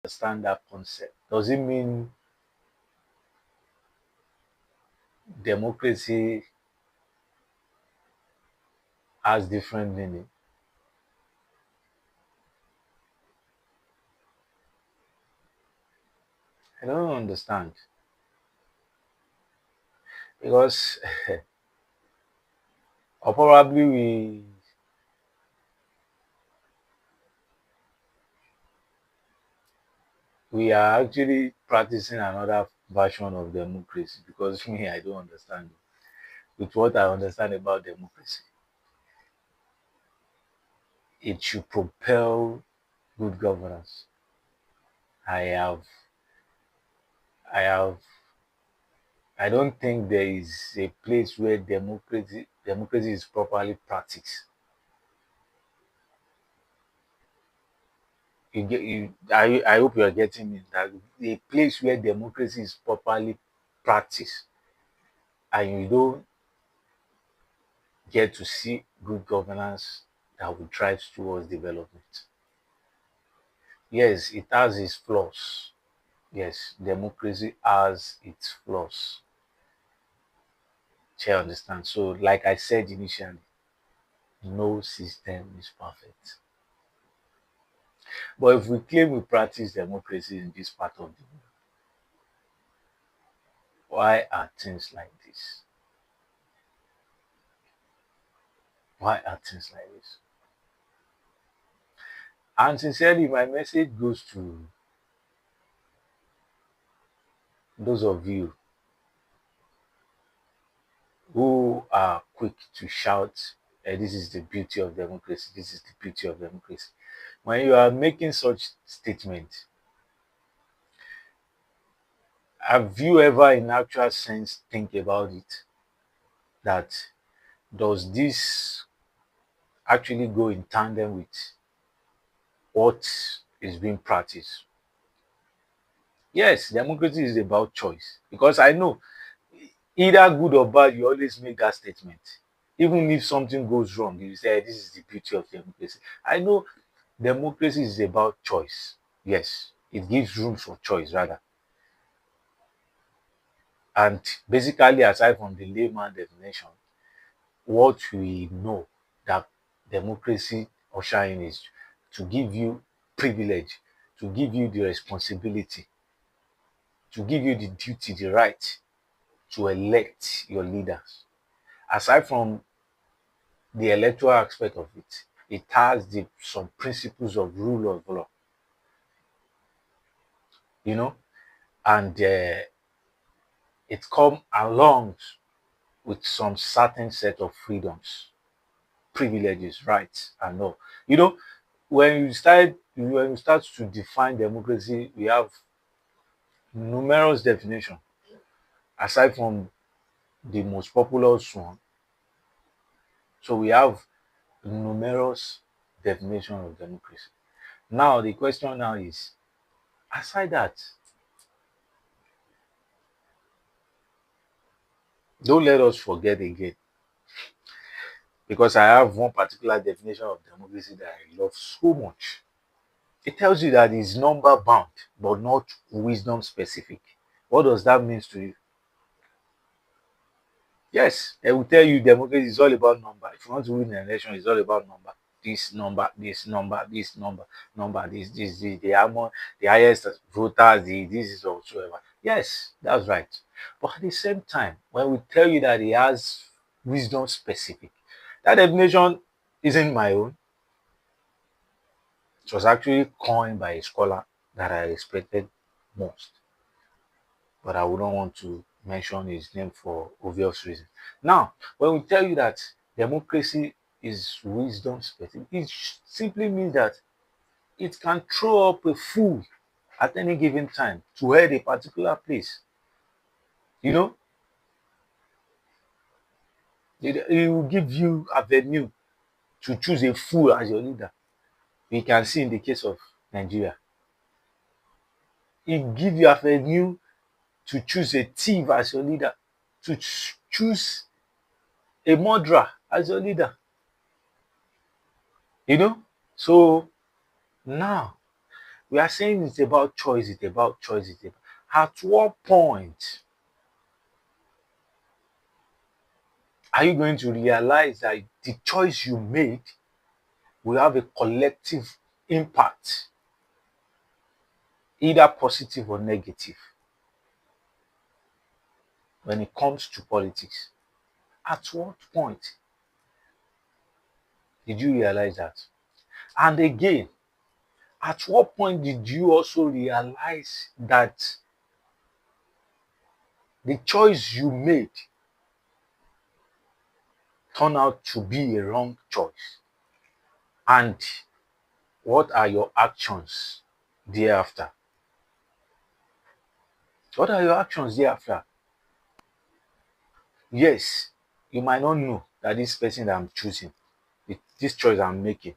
understand that concept. Does it mean democracy has different meaning? I don't understand because, or probably we are actually practicing another version of democracy because me, I don't understand it. With what I understand about democracy, it should propel good governance. I have, I have, I don't think there is a place where democracy is properly practiced. I hope you are getting me that a place where democracy is properly practiced and you don't get to see good governance that will drive towards development. Yes, it has its flaws. Yes, democracy has its flaws. Do you understand? So, like I said initially, no system is perfect. But if we claim we practice democracy in this part of the world, why are things like this? Why are things like this? And sincerely, my message goes to those of you who are quick to shout, this is the beauty of democracy, this is the beauty of democracy. When you are making such statements, have you ever, in actual sense, think about it? That does this actually go in tandem with what is being practiced? Yes, democracy is about choice because I know either good or bad, you always make that statement. Even if something goes wrong, you say, this is the beauty of democracy. I know democracy is about choice. Yes, it gives room for choice, rather. And basically, aside from the layman definition, what we know that democracy ushering is to give you privilege, to give you the responsibility, to give you the duty, the right to elect your leaders. Aside from the electoral aspect of it, it has some principles of rule of law, you know, and it comes along with some certain set of freedoms, privileges, rights, and all. You know, when you start to define democracy, we have numerous definitions. Aside from the most popular one, so we have numerous definitions of democracy. Now the question now is, aside that, don't let us forget again, because I have one particular definition of democracy that I love so much. It tells you that it's number bound, but not wisdom specific. What does that mean to you? Yes, they will tell you democracy is all about number. If you want to win an election, it's all about number. This number, this number, this number, number, this. The amount, the highest voters, this is whatsoever. Yes, that's right. But at the same time, when we tell you that it has wisdom specific, that definition isn't my own. It was actually coined by a scholar that I respected most, but I would not want to mention his name for obvious reasons. Now, when we tell you that democracy is wisdom specific, it simply means that it can throw up a fool at any given time to head a particular place. You know, it will give you avenue to choose a fool as your leader. We can see in the case of Nigeria. It gives you avenue to choose a thief as your leader, to choose a murderer as your leader. You know? So now, We are saying it's about choice, it's about choice, it's about. At what point are you going to realize that the choice you made will have a collective impact, either positive or negative, when it comes to politics? At what point did you realize that? And again, at what point did you also realize that the choice you made turned out to be a wrong choice? And what are your actions thereafter? What are your actions thereafter? Yes, you might not know that this person that I'm choosing, this choice I'm making,